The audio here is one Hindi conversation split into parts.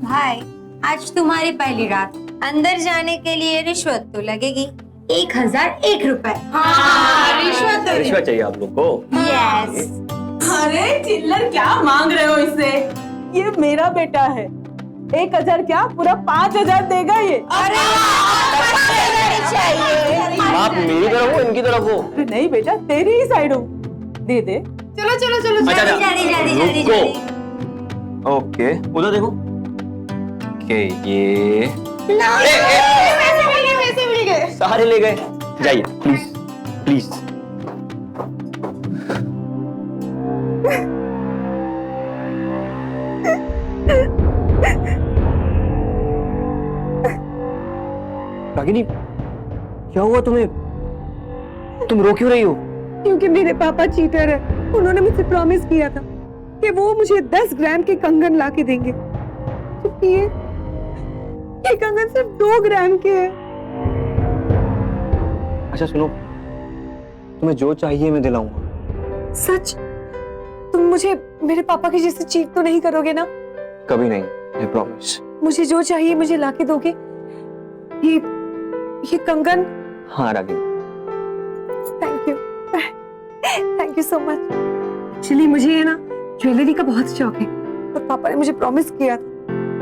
भाई, आज तुम्हारी पहली रात, अंदर जाने के लिए रिश्वत तो लगेगी। 1001 रुपए। हाँ, रिश्वत चाहिए आप लोग को? यस। अरे चिल्लर, क्या मांग रहे हो इससे? ये मेरा बेटा है। 1000 क्या, पूरा 5000 देगा ये। अरे चाहिए। आप मेरी तरफ हो इनकी तरफ हो? नहीं बेटा, तेरी ही साइड हूँ, दे दे। चलो चलो चलो, जल्दी। ओके, उधर देखो। ओके, ये वैसे मिल गए। सारे ले गए। जाइए प्लीज प्लीज। रागिनी, क्या हुआ तुम्हें? तुम रो क्यों रही हो? क्योंकि मेरे पापा चीटर है। उन्होंने मुझसे प्रॉमिस किया था कि वो मुझे 10 ग्राम के कंगन ला के देंगे, जबकि ये कंगन सिर्फ 2 ग्राम के है। अच्छा सुनो, तुम्हें जो चाहिए मैं दिलाऊंगा। सच? तुम मुझे मेरे पापा की जैसे चीट तो नहीं करोगे ना? कभी नहीं, आई प्रॉमिस। मुझे जो चाहिए मुझे लाके दोगे? ये कंगन? हाँ Ragini. Thank you so much. Actually मुझे है ना ज्वेलरी का बहुत शौक है, और पापा ने मुझे प्रॉमिस किया था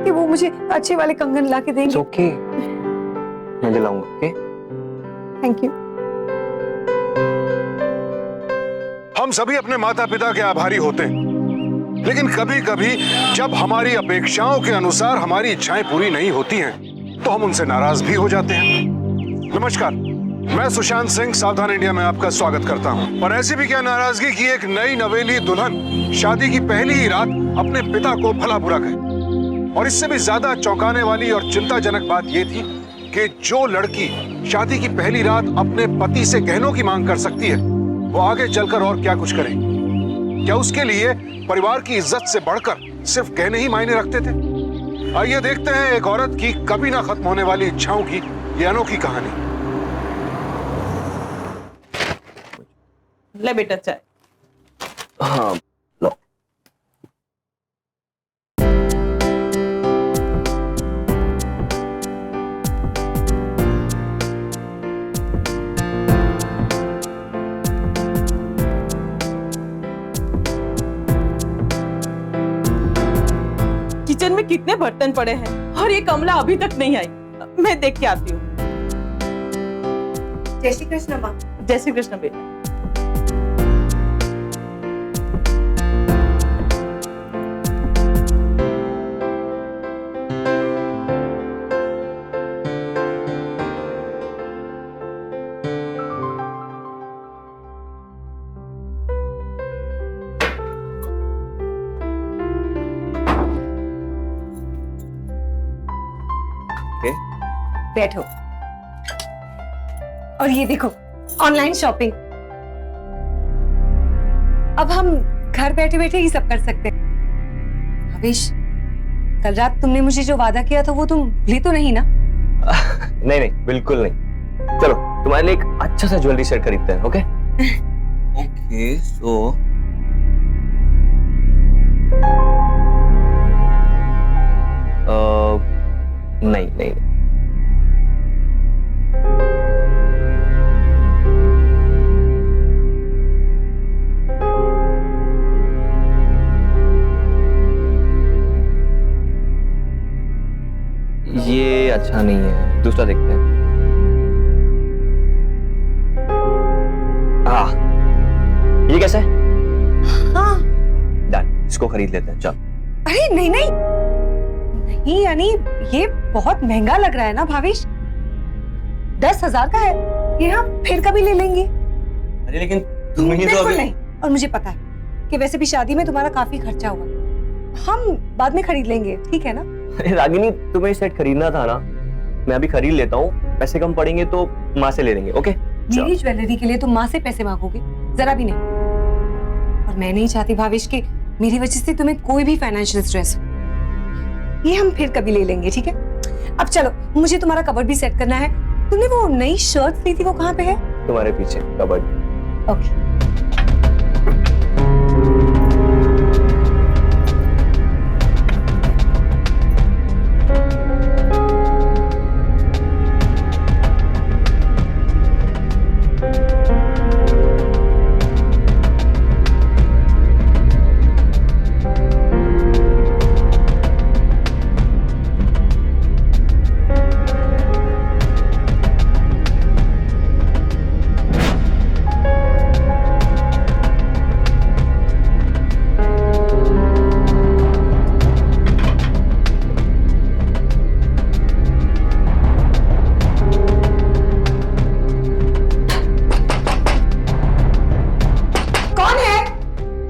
कि वो मुझे अच्छे वाले कंगन ला के देंगे। ओके, मैं दिलाऊंगा। Okay, thank you. हम सभी अपने माता पिता के आभारी होते हैं, लेकिन कभी कभी जब हमारी अपेक्षाओं के अनुसार हमारी इच्छाएं पूरी नहीं होती हैं, तो हम उनसे नाराज भी हो जाते हैं। नमस्कार, मैं सुशांत सिंह सावधान इंडिया में आपका स्वागत करता हूं। और ऐसी भी क्या नाराजगी कि एक नई नवेली दुल्हन शादी की पहली ही रात अपने पिता को भला बुरा कहे। और इससे भी ज्यादा चौंकाने वाली और चिंताजनक बात यह थी कि जो लड़की शादी की पहली रात अपने पति से गहनों की मांग कर सकती है, वो आगे चलकर और क्या कुछ करे। क्या उसके लिए परिवार की इज्जत से बढ़कर सिर्फ गहने ही मायने रखते थे? आइए देखते हैं एक औरत की कभी ना खत्म होने वाली इच्छाओं की ये अनोखी कहानी। ले बेटा चाय। हाँ लो। किचन में कितने बर्तन पड़े हैं और ये कमला अभी तक नहीं आई। मैं देख के आती हूँ। जय श्री कृष्ण माँ। जय श्री कृष्ण बेटा। बैठो। और ये देखो, ऑनलाइन शॉपिंग। अब हम घर बैठे बैठे ही सब कर सकते हैं। भविष, कल रात तुमने मुझे जो वादा किया था वो तुम भूली तो नहीं ना? नहीं नहीं, बिल्कुल नहीं। चलो तुम्हारे लिए एक अच्छा सा ज्वेलरी सेट खरीदते हैं। ओके ओके, सो नहीं नहीं, ये अच्छा नहीं है, दूसरा देखते हैं। ये कैसा है? हाँ डन, इसको खरीद लेते हैं। चल। अरे नहीं नहीं नहीं, यानी ये बहुत महंगा लग रहा है ना भाविश? 10,000 का है ये, हम फिर कभी ले लेंगे। अरे लेकिन तुम्हें तो अभी... नहीं, और मुझे पता है कि वैसे भी शादी में तुम्हारा काफी खर्चा हुआ, हम बाद में खरीद लेंगे, ठीक है ना? अरे रागिनी, तुम्हें सेट खरीदना था ना, मैं अभी खरीद लेता हूँ, पैसे कम पड़ेंगे तो माँ से ले लेंगे। ओके मेरी ज्वेलरी के लिए तुम माँ से पैसे मांगोगे? जरा भी नहीं। और मैं नहीं चाहती भावेश कि मेरी वजह से तुम्हें कोई भी फाइनेंशियल स्ट्रेस हो। ये हम फिर कभी ले लेंगे, ठीक है? अब चलो, मुझे तुम्हारा कबर्ड भी सेट करना है। तुमने वो नई शर्ट ली थी, वो कहाँ पे है? तुम्हारे पीछे कबर्ड। ओके।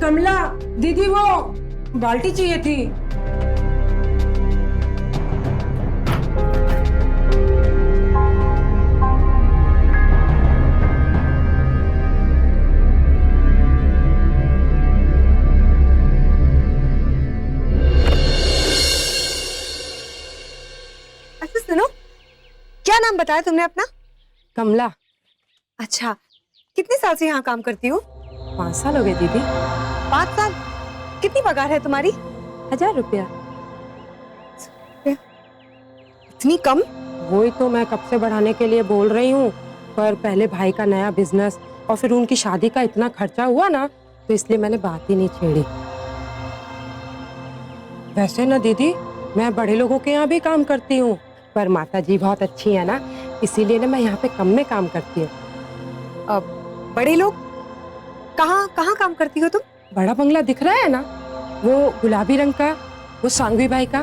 कमला दीदी, वो बाल्टी चाहिए थी। अच्छा सुनो, क्या नाम बताया तुमने अपना? कमला। अच्छा, कितने साल से यहाँ काम करती हो? 5 साल हो गए दीदी। 5 साल? कितनी पगार है तुम्हारी? 1000 रुपया। इतनी कम? वही तो मैं कब से बढ़ाने के लिए बोल रही हूँ, पर पहले भाई का नया बिजनेस और फिर उनकी शादी का इतना खर्चा हुआ ना, तो इसलिए मैंने बात ही नहीं छेड़ी। वैसे ना दीदी, मैं बड़े लोगों के यहाँ भी काम करती हूँ, पर माता जी बहुत अच्छी है ना, इसीलिए ना मैं यहाँ पे कम में काम करती हूँ। अब बड़े लोग? कहाँ कहाँ काम करती हो तुम? बड़ा बंगला दिख रहा है ना, वो गुलाबी रंग का, वो सांगवी भाई का,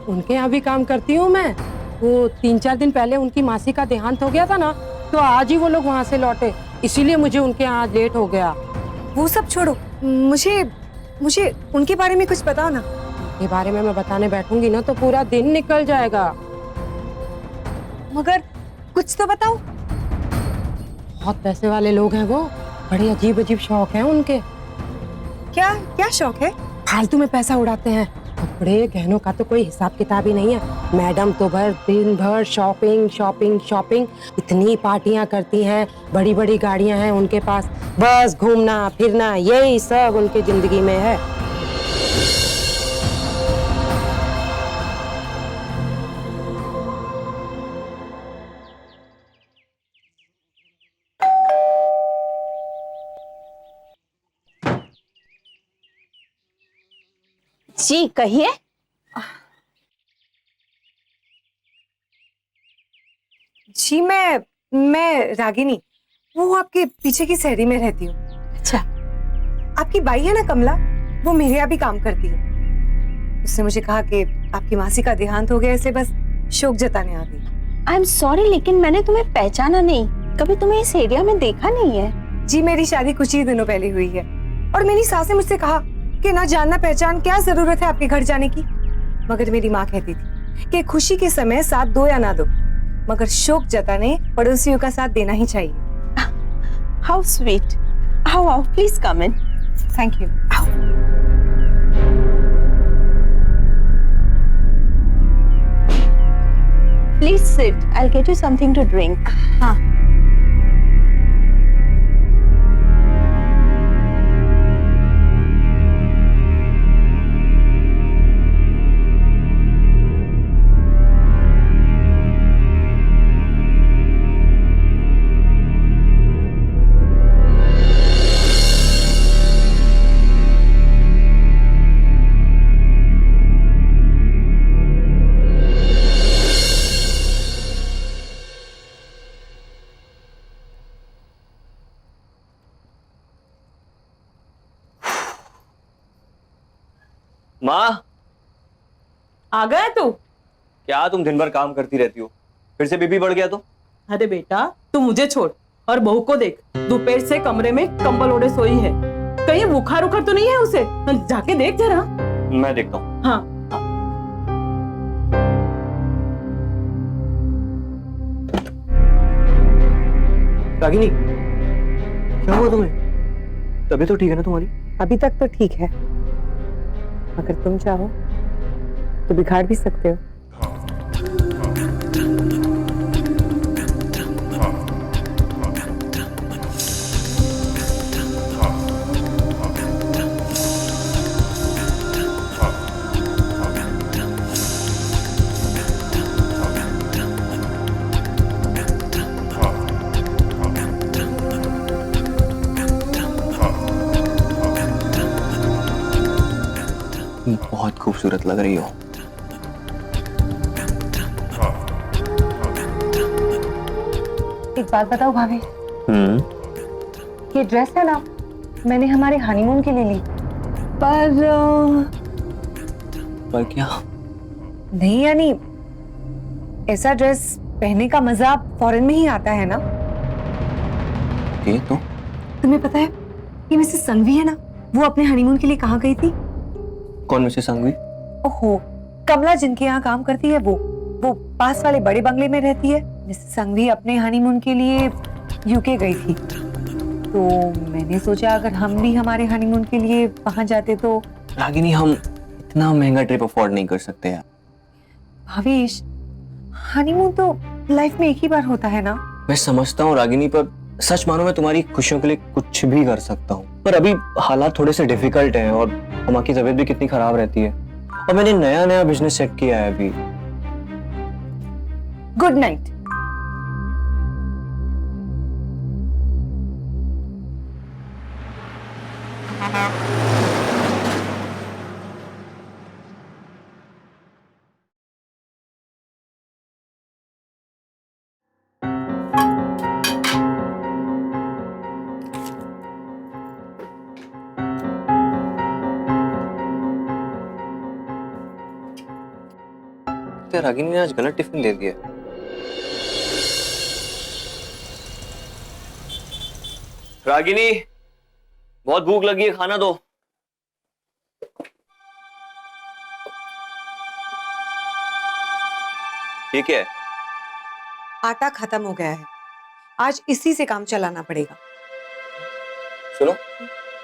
उनके यहाँ भी काम करती हूँ मैं। वो 3-4 दिन पहले उनकी मासी का देहांत हो गया था ना, तो आज ही वो लोग वहाँ से लौटे, इसीलिए मुझे उनके यहाँ आज लेट हो गया। वो सब छोड़ो, मुझे उनके बारे में कुछ बताओ ना। के बारे में मैं बताने बैठूंगी ना तो पूरा दिन निकल जाएगा। मगर कुछ तो बताओ। बहुत पैसे वाले लोग हैं वो, बड़े अजीब अजीब शौक हैं उनके। क्या क्या शौक है? फालतू में पैसा उड़ाते हैं, कपड़े गहनों का तो कोई हिसाब किताब ही नहीं है। मैडम तो दिन भर शॉपिंग शॉपिंग शॉपिंग, इतनी पार्टियां करती हैं, बड़ी बड़ी गाड़ियां हैं उनके पास, बस घूमना फिरना यही सब उनकी जिंदगी में है। जी कहिए। जी मैं रागिनी, वो आपके पीछे की शहरी में रहती हूँ। अच्छा, आपकी बाई है ना कमला, वो मेरे यहाँ भी काम करती है। उसने मुझे कहा कि आपकी मासी का देहांत हो गया, इसलिए बस शोक जताने आ गई। आई एम सॉरी, लेकिन मैंने तुम्हें पहचाना नहीं, कभी तुम्हें इस एरिया में देखा नहीं है। जी मेरी शादी कुछ ही दिनों पहले हुई है, और मेरी सास ने मुझसे कहा कि ना जानना पहचान क्या जरूरत है आपके घर जाने की। मगर मेरी माँ कहती थी कि खुशी के समय साथ दो या ना दो, मगर शोक जताने पड़ोसियों का साथ देना ही चाहिए। How sweet. आओ आओ, please come in. Thank you. Please sit, I will get you something to drink. हाँ। माँ, आ गया तू? क्या तुम दिन भर काम करती रहती हो, फिर से बीपी बढ़ गया तो? अरे बेटा, तू मुझे छोड़ और बहू को देख, दोपहर से कमरे में कंबल ओढ़े सोई है। कहीं बुखार उखार तो नहीं है उसे? जाके देख जरा। मैं देखता हूँ। हाँ। रागिनी, क्या हुआ तुम्हें? तबीयत तो ठीक है ना तुम्हारी? अभी तक तो ठीक है, अगर तुम चाहो तो बिगाड़ भी सकते हो। बहुत खूबसूरत लग रही हो। एक बात बताओ भाभी, ये ड्रेस है ना, मैंने हमारे हनीमून के लिए ली, पर क्या? नहीं, यानी ऐसा ड्रेस पहनने का मजा फॉरेन में ही आता है ना। ये तो तुम्हें पता है ये मिसेस संघवी है ना, वो अपने हनीमून के लिए कहाँ गई थी? कौन मिसेस संघवी? ओहो, कमला जिनके यहाँ काम करती है, वो पास वाले बड़े बंगले में रहती है। मिसेस संघवी अपने हनीमून के लिए यूके गई थी, तो मैंने सोचा अगर हम भी हमारे हनीमून के लिए वहां जाते तो। रागिनी, हम इतना महंगा ट्रिप अफोर्ड नहीं कर सकते यार। भावेश, हनीमून तो लाइफ में एक ही बार होता है ना। मैं समझता हूँ रागिनी, पर सच मानो मैं तुम्हारी खुशियों के लिए कुछ भी कर सकता हूँ, पर अभी हालात थोड़े से डिफिकल्ट हैं और अम्मा की तबीयत भी कितनी खराब रहती है, और मैंने नया बिजनेस सेट किया है अभी। Good night. क्या रागिनी ने आज गलत टिफिन दे दिया? रागिनी, बहुत भूख लगी है, खाना दो। ये क्या है? आटा खत्म हो गया है, आज इसी से काम चलाना पड़ेगा। सुनो,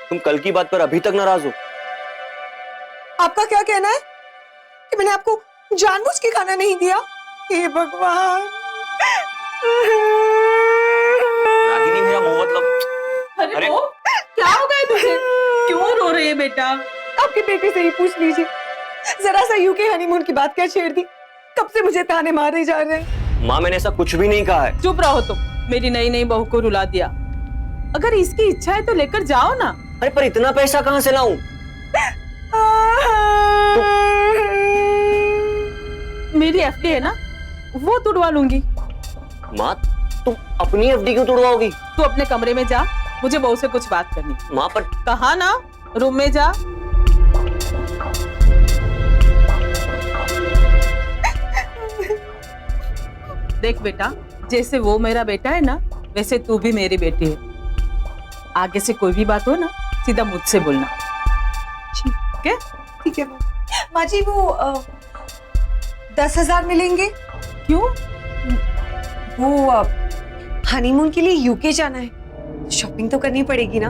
तुम कल की बात पर अभी तक नाराज हो? आपका क्या कहना है कि मैंने आपको जानबूझ के खाना नहीं दिया? हे भगवान। रागिनी, मेरा मुंह मतलब। अरे वो क्या हो गया तुझे? क्यों रो रही है बेटा? आपके बेटे से ही पूछ लीजिए, जरा सा यूके हनीमून की बात क्या छेड़ दी? कब से मुझे ताने मारे जा रहे हैं। माँ, मैंने ऐसा कुछ भी नहीं कहा है। चुप रहो तुम, मेरी नई नई बहू को रुला दिया। अगर इसकी इच्छा है तो लेकर जाओ ना। अरे पर इतना पैसा कहाँ से लाऊं? मेरी एफडी है ना, वो तुड़वा लूंगी। माँ, तुम अपनी एफडी क्यों तुड़वाओगी? तू अपने कमरे में जा, मुझे बहू से कुछ बात करनी। माँ, पर कहा ना, रूम में जा। देख बेटा, जैसे वो मेरा बेटा है ना, वैसे तू भी मेरी बेटी है। आगे से कोई भी बात हो ना, सीधा मुझसे बोलना, ठीक है? ठीक है माँ जी, वो 10,000 मिलेंगे? क्यों? वो हनीमून के लिए यूके जाना है, शॉपिंग तो करनी पड़ेगी ना।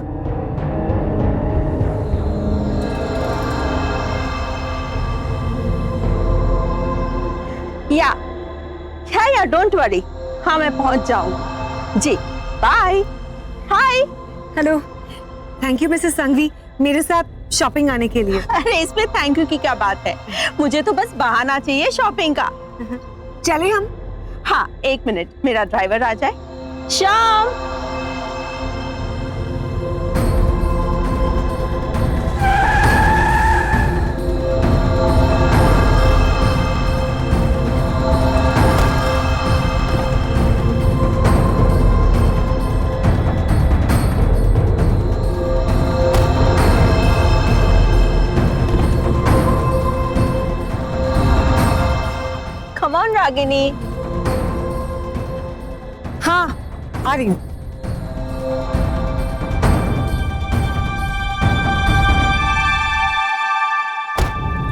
या डोंट वरी, हाँ मैं पहुंच जाऊंगी जी। Bye. Hi. Hello, thank you Mrs Sanghvi मेरे साथ शॉपिंग आने के लिए। अरे इसमें थैंक यू की क्या बात है, मुझे तो बस बहाना चाहिए शॉपिंग का। चले हम? हाँ, 1 मिनट, मेरा ड्राइवर आ जाए। श्याम। Come on, Ragini. हाँ, आ रही हूँ।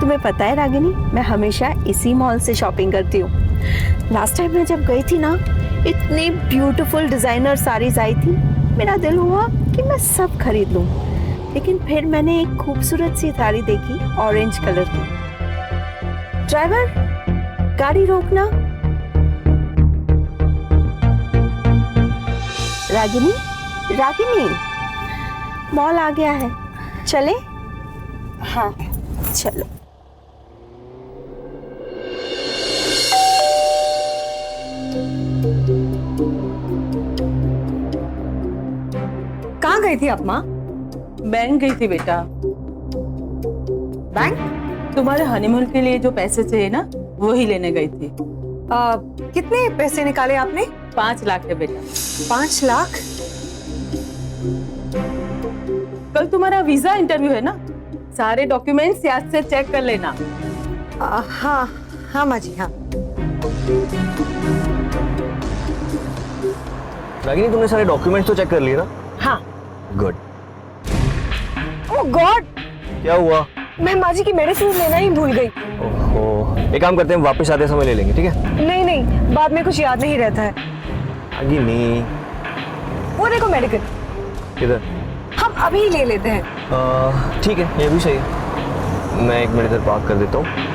तुम्हें पता है रागिनी, मैं हमेशा इसी मॉल से शॉपिंग करती हूँ। लास्ट टाइम मैं जब गई थी ना, इतनी ब्यूटीफुल डिजाइनर साड़ीज आई थी, मेरा दिल हुआ कि मैं सब खरीद लूं। लेकिन फिर मैंने एक खूबसूरत सी साड़ी देखी ऑरेंज कलर की। ड्राइवर, गाड़ी रोकना। रागिनी, रागिनी, मॉल आ गया है, चले? हाँ चलो। कहाँ गई थी आप माँ? बैंक गई थी बेटा। बैंक? तुम्हारे हनीमून के लिए जो पैसे चाहिए ना, वो ही लेने गई थी। कितने पैसे निकाले आपने? 5 लाख है बेटा। 5 लाख? कल तुम्हारा वीजा इंटरव्यू है ना, सारे डॉक्यूमेंट्स याद से चेक कर लेना। हाँ हाँ माँ जी, हाँ। रागिनी, तुमने सारे डॉक्यूमेंट्स तो चेक कर लिए ना? हाँ। गुड। ओह गॉड, क्या हुआ? मैं माँ जी की मेडिसिन लेना ही भूल गई। ओहो, एक काम करते हैं, वापस आते समय ले लेंगे, ठीक है? नहीं नहीं, बाद में कुछ याद नहीं रहता है। रागिनी, वो देखो मेडिकल, किधर? हम अभी ले लेते हैं। ठीक है, ये भी सही है। मैं 1 मिनट इधर पार्क कर देता हूँ।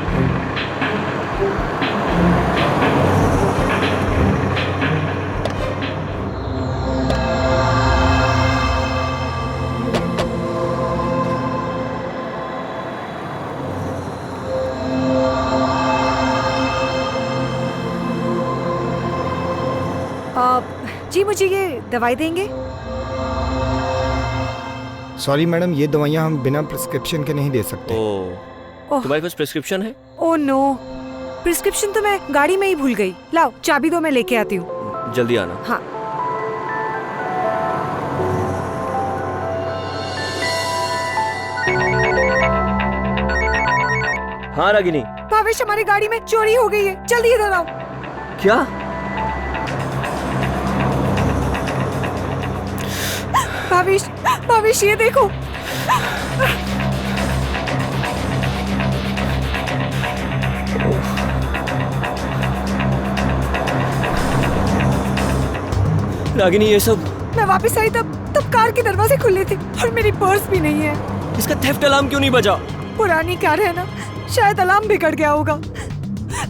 जी मुझे ये दवाई देंगे? सॉरी मैडम, ये दवाइयाँ हम बिना प्रिस्क्रिप्शन के नहीं दे सकते। ओह। तुम्हारे पास प्रिस्क्रिप्शन है? ओह नो, प्रिस्क्रिप्शन तो मैं गाड़ी में ही भूल गई। लाओ चाबी दो, मैं लेके आती हूँ। जल्दी आना। हाँ। हाँ रागिनी। भावेश, हमारी गाड़ी में चोरी हो गई है, जल्दी इधर आओ। क्या? भावेश, भावेश ये देखो। रागिनी, ये सब? मैं वापस आई तब कार के दरवाजे खुले थे और मेरी पर्स भी नहीं है। इसका थेफ्ट अलार्म क्यों नहीं बजा? पुरानी कार है ना, शायद अलार्म बिगड़ गया होगा।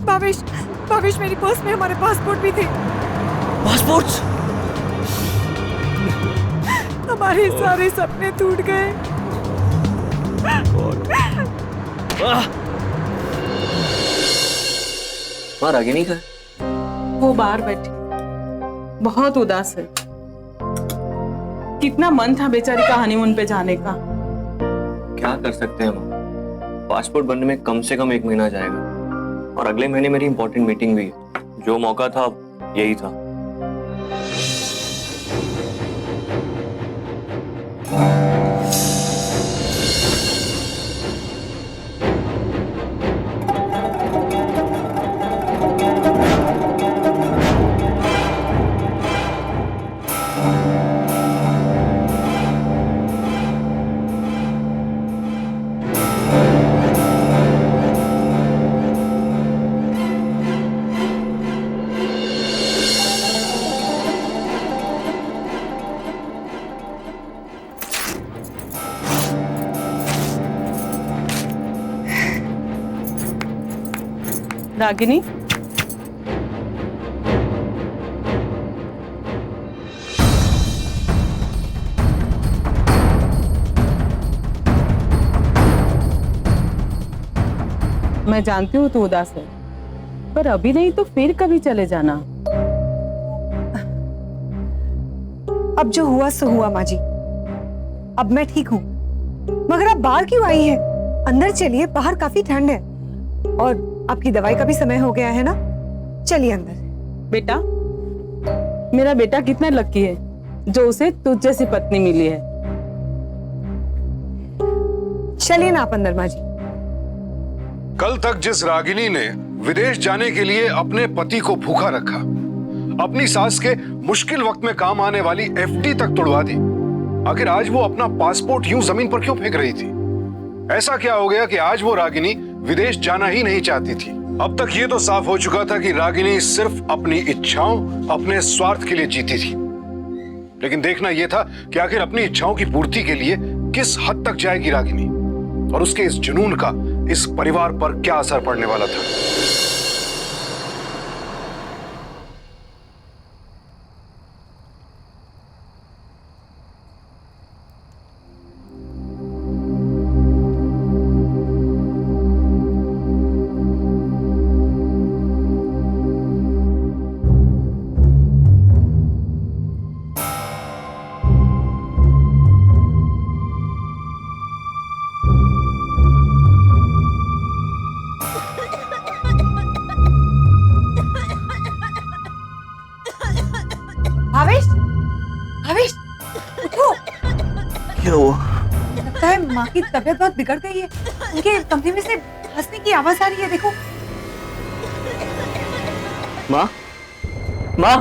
भावेश, भावेश मेरी पर्स में हमारे पासपोर्ट भी थे। पासपोर्ट्स? हमारे सारे सपने टूट गए। हाँ रागिनी का? वो बाहर बैठी, बहुत उदास है। कितना मन था बेचारी का हनीमून पे जाने का। क्या कर सकते हैं माँ, पासपोर्ट बनने में कम से कम 1 महीना जाएगा और अगले महीने मेरी इंपॉर्टेंट मीटिंग भी है। जो मौका था यही था। रागिनी, मैं जानती हूँ तू उदास है, पर अभी नहीं तो फिर कभी चले जाना। अब जो हुआ सो हुआ माँ जी, अब मैं ठीक हूँ। मगर आप बाहर क्यों आई हैं? अंदर चलिए, बाहर काफी ठंड है और आपकी दवाई का भी समय हो गया है ना। चलिए अंदर। बेटा, मेरा बेटा कितना लकी है जो उसे तुझ जैसी पत्नी मिली है। चलिए ना आप अंदर माँ जी। कल तक जिस रागिनी ने विदेश जाने के लिए अपने पति को भूखा रखा, अपनी सास के मुश्किल वक्त में काम आने वाली एफडी तक तोड़वा दी, आखिर आज वो अपना पासपोर्ट यूं जमीन पर क्यों फेंक रही थी? ऐसा क्या हो गया कि आज वो रागिनी विदेश जाना ही नहीं चाहती थी? अब तक ये तो साफ हो चुका था कि रागिनी सिर्फ अपनी इच्छाओं, अपने स्वार्थ के लिए जीती थी। लेकिन देखना यह था कि आखिर अपनी इच्छाओं की पूर्ति के लिए किस हद तक जाएगी रागिनी, और उसके इस जुनून का इस परिवार पर क्या असर पड़ने वाला था। भावेश, भावेश, उठो। क्या हुआ? लगता है माँ की तबीयत बहुत बिगड़ गई है। उनके कमरे में से हंसने की आवाज आ रही है, देखो। माँ, माँ,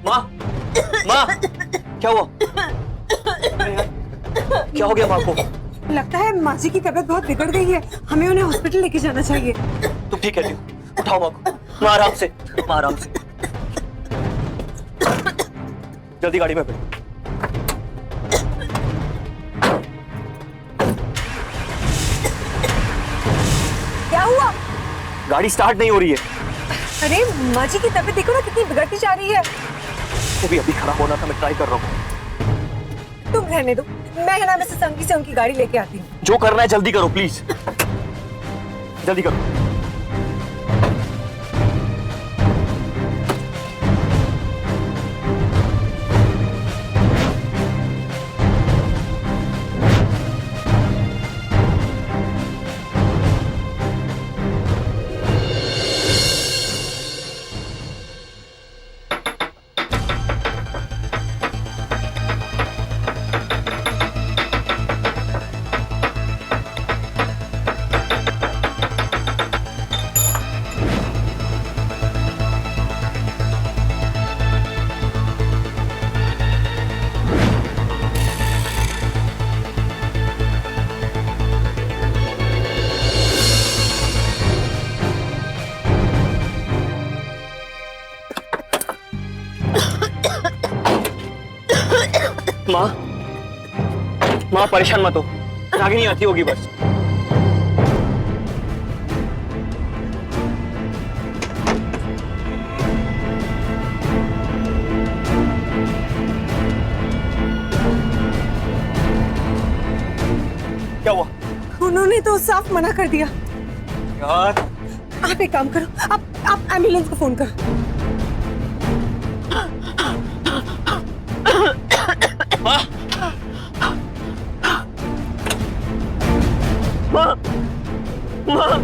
माँ, माँ, क्या हुआ? क्या हो गया माँ को? लगता है माँ जी की तबीयत बहुत बिगड़ गई है, हमें उन्हें हॉस्पिटल लेके जाना चाहिए। तुम ठीक कहती हो, उठाओ माँ को। माँ आराम से, माँ आराम से। जल्दी गाड़ी में बैठो। क्या हुआ? गाड़ी स्टार्ट नहीं हो रही है। अरे माँ जी की तबीयत देखो ना, कितनी बिगड़ती जा रही है। वो भी अभी खराब होना था, मैं ट्राई कर रहा हूँ। तुम रहने दो, मैं है ना मिसेस संगी से उनकी गाड़ी लेके आती हूँ। जो करना है जल्दी करो प्लीज, जल्दी करो। माँ, माँ परेशान मत हो, रागिनी आती होगी बस। क्या हुआ? उन्होंने तो साफ मना कर दिया। यार, आप एक काम करो, आप एम्बुलेंस को फोन करो। माँ, माँ, माँ।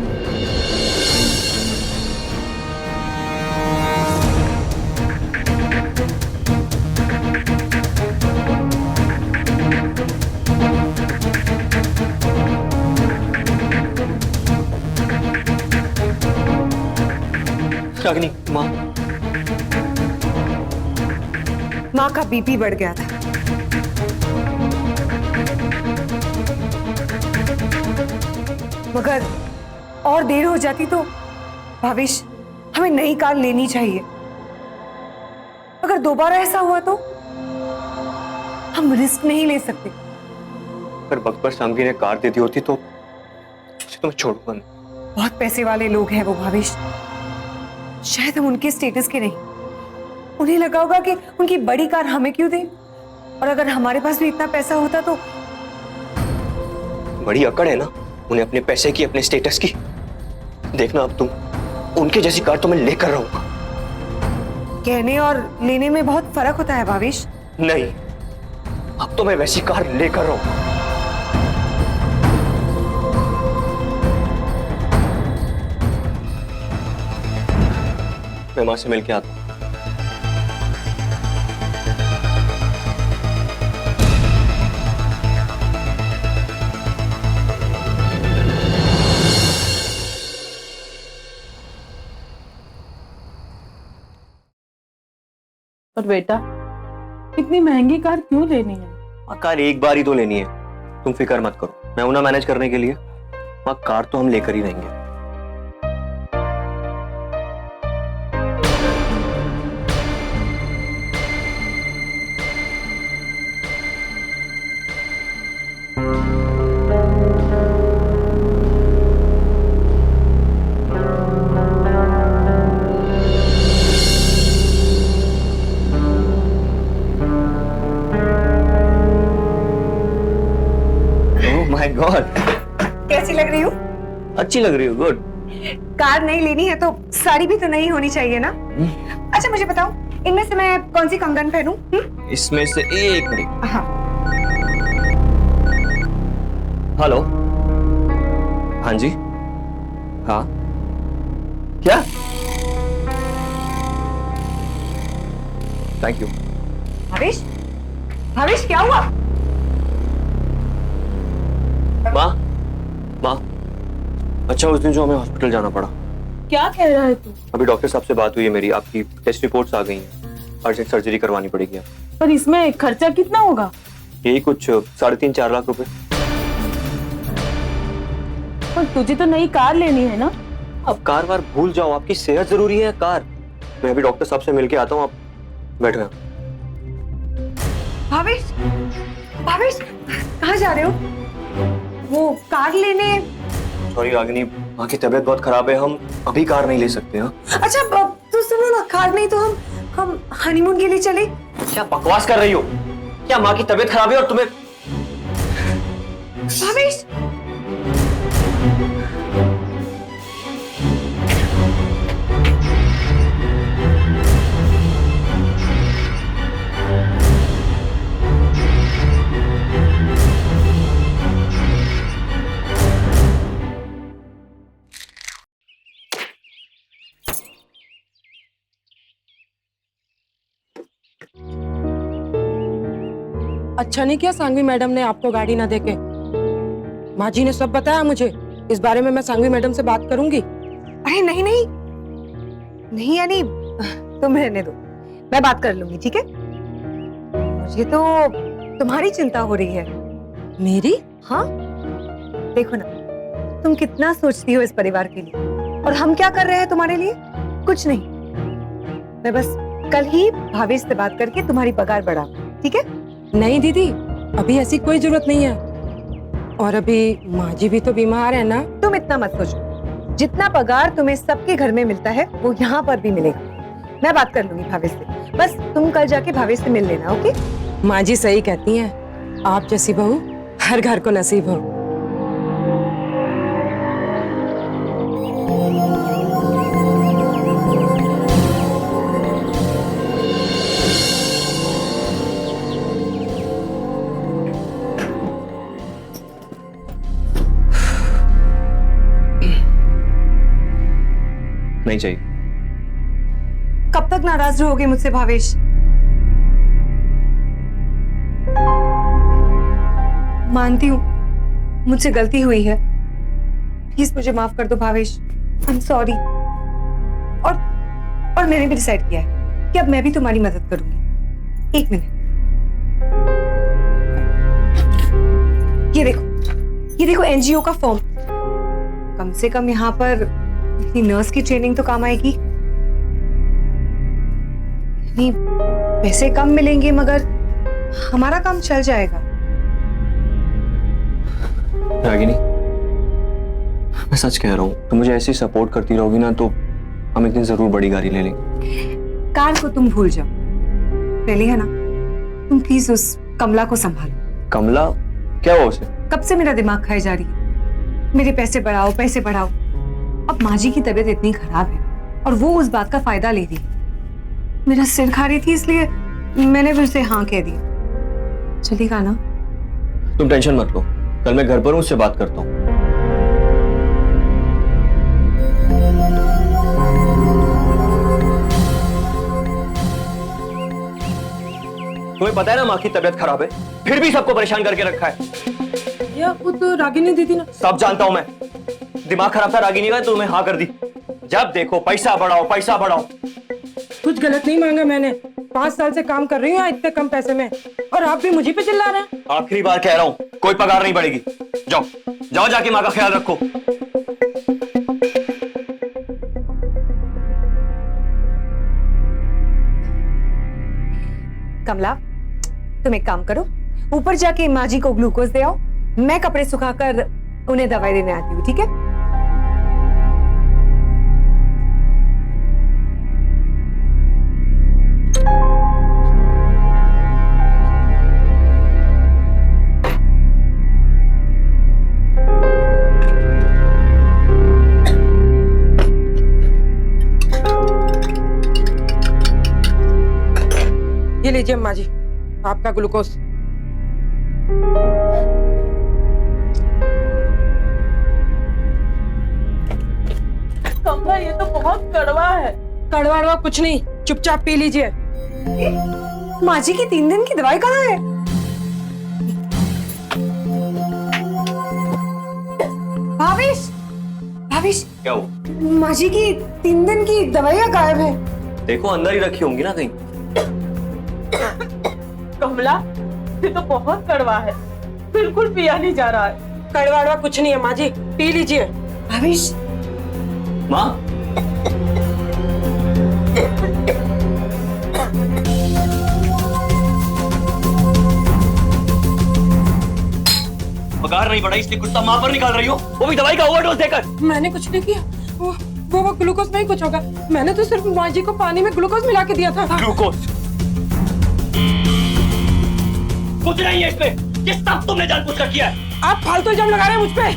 रागिनी, माँ। माँ का बीपी बढ़ गया था। मगर और देर हो जाती तो भावेश, हमें नई कार लेनी चाहिए। अगर दोबारा ऐसा हुआ तो हम रिस्क नहीं ले सकते। अगर बकबर सांगी ने कार दे दी होती तो उसे तो मैं छोड़ूंगा नहीं। बहुत पैसे वाले लोग हैं वो भावेश, शायद हम उनके स्टेटस के नहीं। उन्हें लगा होगा कि उनकी बड़ी कार हमें क्यों दें, और अगर हमारे पास भी इतना पैसा होता तो। बड़ी अकड़ है ना उन्हें, अपने पैसे की, अपने स्टेटस की। देखना अब तुम, उनके जैसी कार तो मैं लेकर रहूंगा। कहने और लेने में बहुत फर्क होता है भावेश। नहीं, अब तो मैं वैसी कार लेकर रहूंगा। मैं मां से मिलके आता हूं। पर बेटा, इतनी महंगी कार क्यों लेनी है? मां, कार एक बार ही तो लेनी है, तुम फिक्र मत करो, मैं हूं ना मैनेज करने के लिए। मां, कार तो हम लेकर ही रहेंगे। Thank God. कैसी लग रही हूँ? अच्छी लग रही हो, गुड। कार नहीं लेनी है तो साड़ी भी तो नहीं होनी चाहिए ना। अच्छा मुझे बताओ, इनमें से मैं कौन सी कंगन पहनूं? इसमें से एक मिनट। हाँ। हेलो, हाँ जी, हाँ, क्या? Thank you. भावेश, भावेश क्या हुआ? माँ, माँ, अच्छा उस दिन जो हमें हॉस्पिटल जाना पड़ा, क्या कह रहा है तू? अभी डॉक्टर साहब से बात हुई है मेरी, आपकी टेस्ट रिपोर्ट्स आ गई हैं, अर्जेंट सर्जरी करवानी पड़ेगी आप। पर इसमें खर्चा कितना होगा? यही कुछ 3.5-4 लाख रुपए। पर तुझे तो नई कार लेनी है ना। अब कार वार भूल जाओ, आपकी सेहत जरूरी है। कार, मैं अभी डॉक्टर साहब से मिलके आता हूँ, आप बैठो यहाँ। भावेश, भावेश कहाँ जा रहे हो? वो कार लेने? सॉरी रागिनी, माँ की तबीयत बहुत खराब है, हम अभी कार नहीं ले सकते। हाँ, अच्छा तो सुनो ना, कार नहीं तो हम हनीमून के लिए चले। क्या बकवास कर रही हो? क्या माँ की तबीयत खराब है और तुम्हें? भावेश, अच्छा नहीं किया सांघवी मैडम ने आपको गाड़ी ना देके। माँ जी ने सब बताया मुझे, इस बारे में मैं सांघवी मैडम से बात करूंगी। अरे नहीं नहीं नहीं, यानी तुम रहने दो, मैं बात कर लूंगी, ठीक है? मुझे तो तुम्हारी चिंता हो रही है। मेरी? हाँ, देखो ना, तुम कितना सोचती हो इस परिवार के लिए, और हम क्या कर रहे हैं तुम्हारे लिए? कुछ नहीं। मैं बस कल ही भावेश से बात करके तुम्हारी पगार बढ़ा, ठीक है? नहीं दीदी, अभी ऐसी कोई जरूरत नहीं है, और अभी माँ जी भी तो बीमार है ना। तुम इतना मत सोचो, जितना पगार तुम्हें सबके घर में मिलता है वो यहाँ पर भी मिलेगा। मैं बात कर लूंगी भावेश से, बस तुम कल जाके भावेश से मिल लेना, ओके? माँ जी सही कहती हैं, आप जैसी बहू हर घर को नसीब हो। नहीं चाहिए। कब तक नाराज रहोगे मुझसे भावेश? मानती हूँ मुझसे गलती हुई है, प्लीज मुझे माफ कर दो भावेश, आई एम सॉरी। और मैंने भी डिसाइड किया है कि अब मैं भी तुम्हारी मदद करूंगी। एक मिनट, ये देखो एनजीओ का फॉर्म। कम से कम यहाँ पर अपनी नर्स की ट्रेनिंग तो काम आएगी। नहीं, पैसे कम मिलेंगे मगर हमारा काम चल जाएगा। रागिनी, मैं सच कह रहा हूँ, तुम मुझे ऐसी सपोर्ट करती रहोगी ना तो हम एक दिन जरूर बड़ी गाड़ी ले लेंगे। कार को तुम भूल जाओ, पहले है ना, तुम प्लीज उस कमला को संभालो। कमला? क्या हुआ उसे? कब से मेरा दिमाग खाई जा रही है, मेरे पैसे बढ़ाओ पैसे बढ़ाओ। अब माँ जी की तबीयत इतनी खराब है और वो उस बात का फायदा ले रही है। मेरा सिर खा रही थी, इसलिए मैंने फिर से हाँ कह दिया। चलेगा ना? तुम टेंशन मत लो, कल मैं घर पर हूँ, उससे बात करता हूँ। तुम्हें पता है ना माँ की तबीयत खराब है, फिर भी सबको परेशान करके रखा है। ये खुद रागिनी दीदी ने सब जानता हूं मैं, दिमाग खराब था रागिनी का, तो तुम्हें हाँ कर दी। जब देखो पैसा बढ़ाओ पैसा बढ़ाओ। कुछ गलत नहीं मांगा मैंने, 5 साल से काम कर रही हूँ इतने कम पैसे में, और आप भी मुझे पे चिल्ला रहे हैं। आखिरी बार कह रहा हूँ, कोई पगार नहीं बढ़ेगी। जाओ जाओ, जाके माँ का ख्याल रखो। कमला, तुम एक काम करो, ऊपर जाके माँ जी को ग्लूकोज दे आओ, मैं कपड़े सुखाकर उन्हें दवाई देने आती हूँ, ठीक है? आपका ग्लूकोज। कमला ये तो बहुत कड़वा है। कड़वा कुछ नहीं, चुपचाप पी लीजिए। माँ जी की 3 दिन की दवाई कहाँ है? भावेश, भावेश, क्या हो? माँ जी की 3 दिन की दवाइयाँ गायब है। देखो अंदर ही रखी होंगी ना कहीं। कमला ये तो बहुत कड़वा है, बिल्कुल पिया नहीं जा रहा है। कड़वा कुछ नहीं है माँ जी, पी लीजिए। भावेश, माँ, पगार नहीं बढ़ा इसलिए गुस्सा माँ पर निकाल रही हो, वो भी दवाई का ओवरडोज देकर। मैंने कुछ नहीं किया, वो ग्लूकोज नहीं कुछ होगा। मैंने तो सिर्फ माँ जी को पानी में ग्लूकोज मिला के दिया था। ग्लूकोज कुछ नहीं है इसमें, ये सब तुमने जानबूझकर किया है। आप फालतू इल्जाम लगा रहे हैं मुझ पे।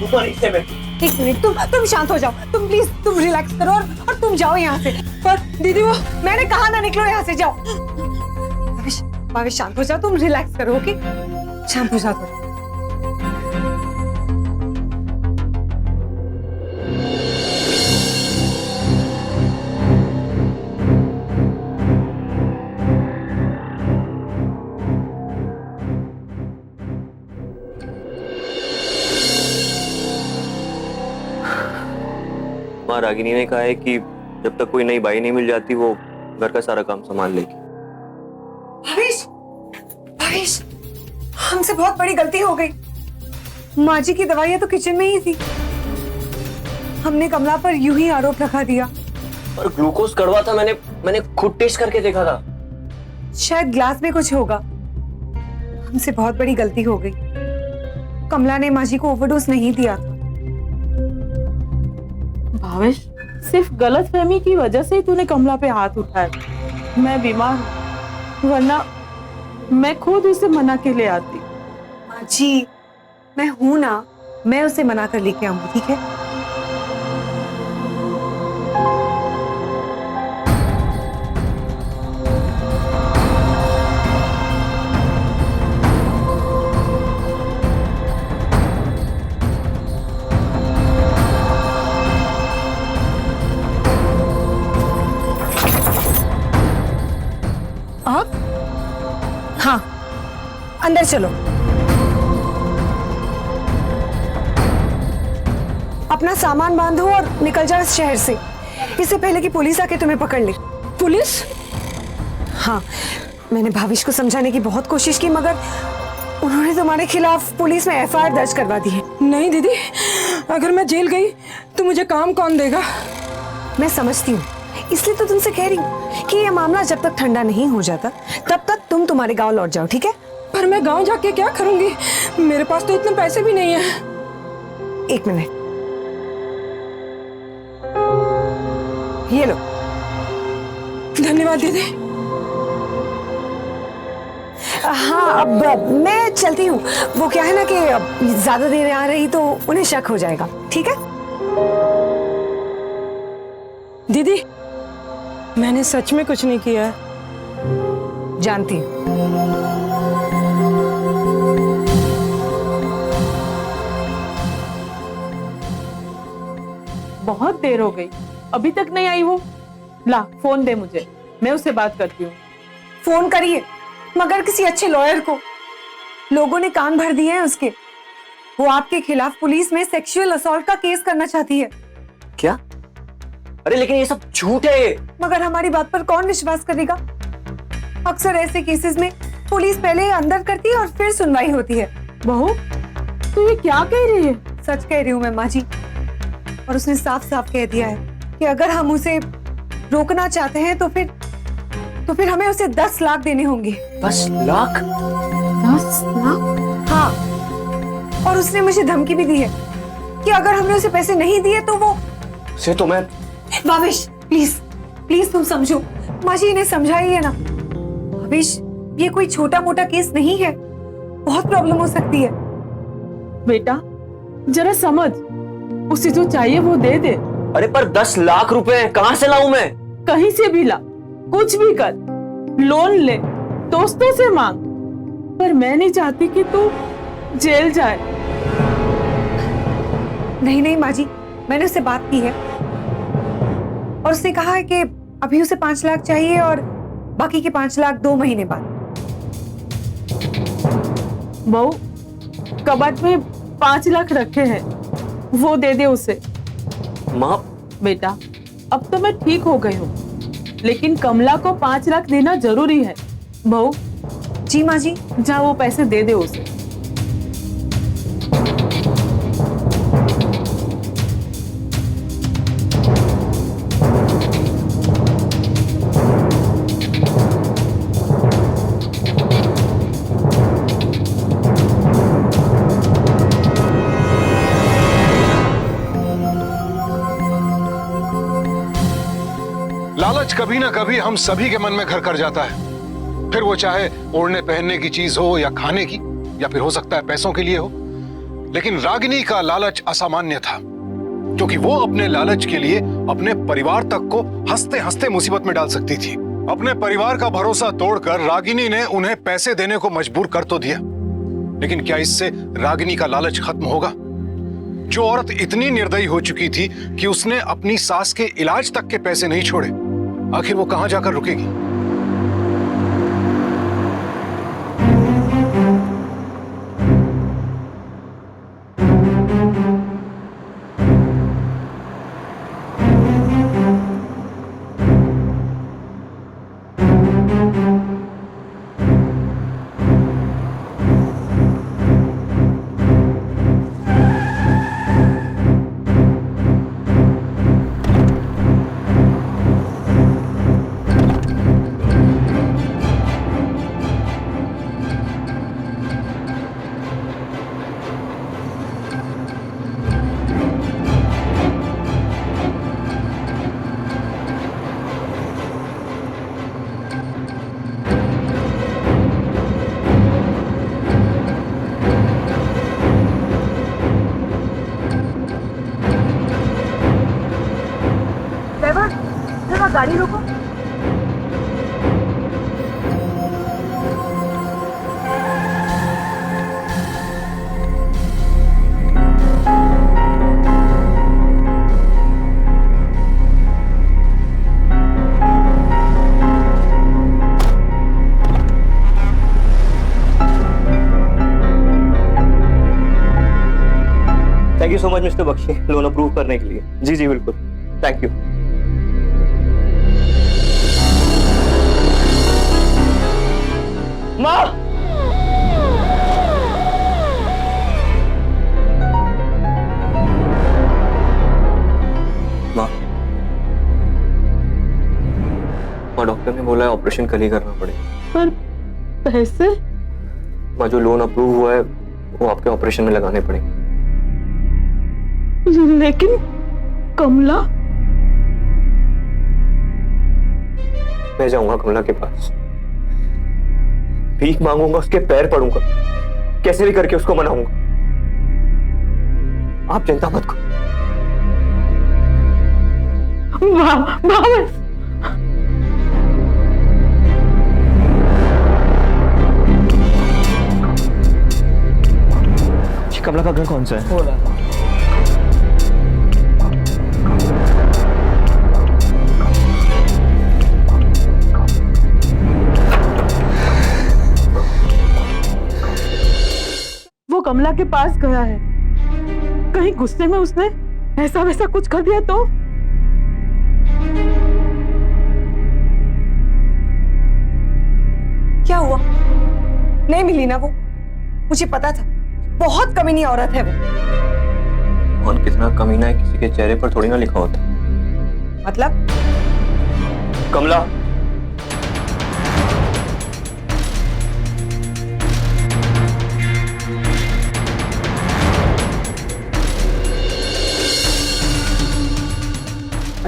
ऊपर हिस्से में। एक मिनट, तुम शांत हो जाओ। तुम प्लीज, तुम रिलैक्स करो और तुम जाओ यहाँ से। पर दीदी वो मैंने कहा ना, निकलो यहाँ से, जाओ। भावेश, भावेश शांत हो जाओ, तुम रिलैक्स करो, ओके? शांत हो जाओ थोड़ा। माँ रागिनी ने कहा है कि जब तक कोई नई बाई नहीं मिल जाती वो घर का सारा काम संभाल लेगी। भावेश, भावेश, हमसे बहुत बड़ी गलती हो गई। माँ जी की दवाइयाँ तो किचन में ही थी। हमने कमला पर यूं ही आरोप रखा दिया। और ग्लूकोज कड़वा था, मैंने खुद टेस्ट करके देखा था। शायद ग्लास में कुछ होगा। हमसे बहुत बड़ी गलती हो गई। कमला ने माँ जी को ओवरडोज नहीं दिया था। भावेश, सिर्फ गलतफहमी की वजह से ही तूने कमला पे हाथ उठाया। मैं बीमार हूँ, वरना मैं खुद उसे मना के ले आती। माँ जी, मैं हूं ना, मैं उसे मना कर लेके आऊंगी, ठीक है? आप? हाँ, अंदर चलो। अपना सामान बांधो और निकल जाओ इस शहर से, इससे पहले कि पुलिस आके तुम्हें पकड़ ले। पुलिस? हाँ, मैंने भावेश को समझाने की बहुत कोशिश की, मगर उन्होंने तुम्हारे खिलाफ पुलिस में एफआईआर दर्ज करवा दी है। नहीं दीदी, अगर मैं जेल गई तो मुझे काम कौन देगा? मैं समझती हूँ, इसलिए तो तुमसे कह रही हूँ कि ये मामला जब तक ठंडा नहीं हो जाता तब तक तुम तुम्हारे गांव लौट जाओ, ठीक है? पर मैं गांव जाके क्या करूंगी? मेरे पास तो इतने पैसे भी नहीं है। एक मिनट, ये लो। धन्यवाद दीदी। हाँ, अब मैं चलती हूँ। वो क्या है ना कि अब ज्यादा देर आ रही तो उन्हें शक हो जाएगा, ठीक है? दीदी, मैंने सच में कुछ नहीं किया है। जानती हूँ। बहुत देर हो गई, अभी तक नहीं आई वो। ला फोन दे मुझे, मैं उससे बात करती हूँ। फोन करिए, मगर किसी अच्छे लॉयर को। लोगों ने कान भर दिए हैं उसके। वो आपके खिलाफ पुलिस में सेक्सुअल असॉल्ट का केस करना चाहती है। क्या? अरे लेकिन ये सब झूठ है। मगर हमारी बात पर कौन विश्वास करेगा? अक्सर ऐसे केसेस में पुलिस पहले अंदर करती है और फिर सुनवाई होती है। बहू, तू ये क्या कह रही है? सच कह रही हूँ मैं माँ जी। और उसने साफ साफ कह दिया है कि अगर हम उसे रोकना चाहते हैं तो फिर हमें उसे 10 लाख देने होंगे। 10 लाख? 10 लाख? हाँ, और उसने मुझे धमकी भी दी है कि अगर हमने उसे पैसे नहीं दिए तो वो। से तो मैं। भावेश, प्लीज प्लीज तुम समझो। माँ जी इन्हें समझाइए ना। भावेश, ये कोई छोटा मोटा केस नहीं है, बहुत प्रॉब्लम हो सकती है। बेटा जरा समझ, उसे जो चाहिए वो दे दे। अरे पर 10 लाख रुपए कहाँ से लाऊं मैं? कहीं से भी ला, कुछ भी कर, लोन ले, दोस्तों से मांग, पर मैं नहीं चाहती कि तू जेल जाए। नहीं नहीं माँ जी, मैंने उससे बात की है और उसने कहा है कि अभी उसे 5 लाख चाहिए और बाकी के 5 लाख 2 महीने बाद। बहू, कबर्ड में 5 लाख रखे हैं, वो दे दे उसे। माँ, बेटा, अब तो मैं ठीक हो गई हूँ, लेकिन कमला को 5 लाख देना जरूरी है। बहू, जी माँ जी। जा वो पैसे दे दे उसे। लालच कभी ना कभी हम सभी के मन में घर कर जाता है, फिर वो चाहे ओढ़ने पहनने की चीज हो या खाने की, या फिर हो सकता है पैसों के लिए हो। लेकिन रागिनी का लालच असामान्य था, क्योंकि वो अपने लालच के लिए अपने परिवार तक को हंसते हंसते मुसीबत में डाल सकती थी। अपने परिवार का भरोसा तोड़कर रागिनी ने उन्हें पैसे देने को मजबूर कर तो दिया, लेकिन क्या इससे रागिनी का लालच खत्म होगा? जो औरत इतनी निर्दयी हो चुकी थी कि उसने अपनी सास के इलाज तक के पैसे नहीं छोड़े, आखिर वो कहां जाकर रुकेगी? गाड़ी रोको। Thank you so much mister Bakshi, loan approve करने के लिए। जी जी बिल्कुल, थैंक यू। माँ, माँ, डॉक्टर ने बोला है ऑपरेशन कल ही करना पड़ेगा। पर पैसे? माँ, जो लोन अप्रूव हुआ है वो आपके ऑपरेशन में लगाने पड़ेंगे। लेकिन कमला? मैं जाऊंगा कमला के पास, भीख मांगूंगा, उसके पैर पड़ूंगा, कैसे भी करके उसको मनाऊंगा। आप चिंता मत करो। कमला का घर कौन सा है? वो कमला के पास गया है, कहीं गुस्से में उसने ऐसा वैसा कुछ कर दिया तो? क्या हुआ? नहीं मिली ना वो? मुझे पता था, बहुत कमीनी औरत है वो। कौन कितना कमीना है किसी के चेहरे पर थोड़ी ना लिखा होता। मतलब? कमला,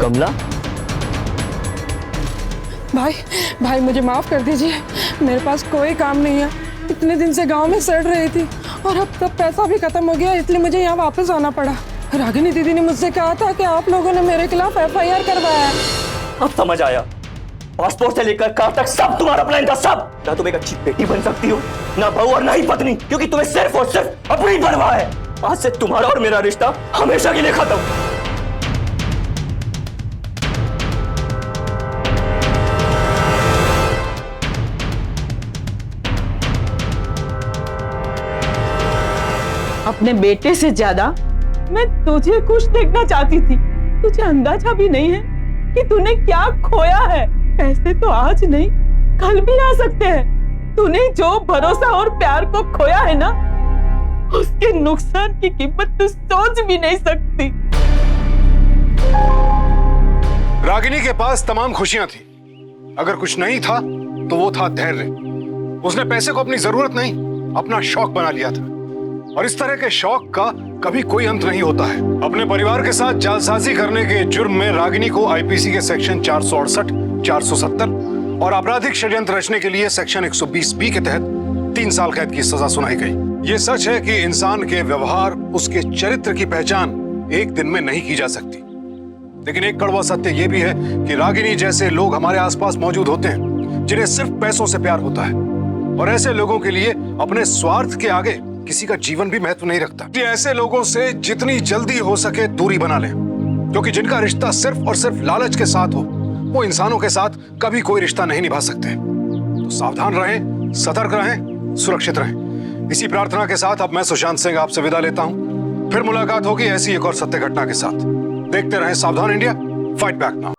कमला, भाई मुझे माफ कर दीजिए, मेरे पास कोई काम नहीं है। इतने दिन से गांव में सड़ रही थी और अब तब पैसा भी खत्म हो गया, इसलिए मुझे यहाँ वापस आना पड़ा। रागिनी दीदी ने मुझसे कहा था कि आप लोगों ने मेरे खिलाफ FIR करवाया है। अब समझ आया, पासपोर्ट से लेकर कार तक सब तुम्हारा प्लान था, सब। ना तुम एक अच्छी बेटी बन सकती हो, ना बहू और ना ही पत्नी, क्योंकि तुम्हें सिर्फ और सिर्फ अपनी परवाह है। आज से तुम्हारा और मेरा रिश्ता हमेशा के लिए खत्म। अपने बेटे से ज्यादा मैं तुझे खुश देखना चाहती थी। तुझे अंदाजा भी नहीं है कि तूने क्या खोया है। पैसे तो आज नहीं कल भी आ सकते हैं। तूने जो भरोसा और प्यार को खोया है ना, उसके नुकसान की कीमत तू सोच भी नहीं सकती। रागिनी के पास तमाम खुशियां थी। अगर कुछ नहीं था तो वो था धैर्य। उसने पैसे को अपनी जरूरत नहीं, अपना शौक बना लिया था। और इस तरह के शौक का कभी कोई अंत नहीं होता है। अपने परिवार के साथ जालसाजी करने के जुर्म में रागिनी को आईपीसी के सेक्शन 468, 470 और आपराधिक षड्यंत्र रचने के लिए सेक्शन 120B के तहत 3 साल कैद की सजा सुनाई गई। ये सच है कि इंसान के व्यवहार, उसके चरित्र की पहचान एक दिन में नहीं की जा सकती। लेकिन एक कड़वा सत्य यह भी है कि रागिनी जैसे लोग हमारे आसपास मौजूद होते हैं, जिन्हें सिर्फ पैसों से प्यार होता है। और ऐसे लोगों के लिए अपने स्वार्थ के आगे किसी का जीवन भी महत्व नहीं रखता। ऐसे लोगों से जितनी जल्दी हो सके दूरी बना लें, क्योंकि जिनका रिश्ता सिर्फ और सिर्फ लालच के साथ हो, वो इंसानों के साथ कभी कोई रिश्ता नहीं निभा सकते। तो सावधान रहें, सतर्क रहें, सुरक्षित रहें। इसी प्रार्थना के साथ अब मैं सुशांत सिंह आपसे विदा लेता हूं। फिर मुलाकात होगी ऐसी एक और सत्य घटना के साथ। देखते रहें सावधान इंडिया, फाइट बैक नाउ।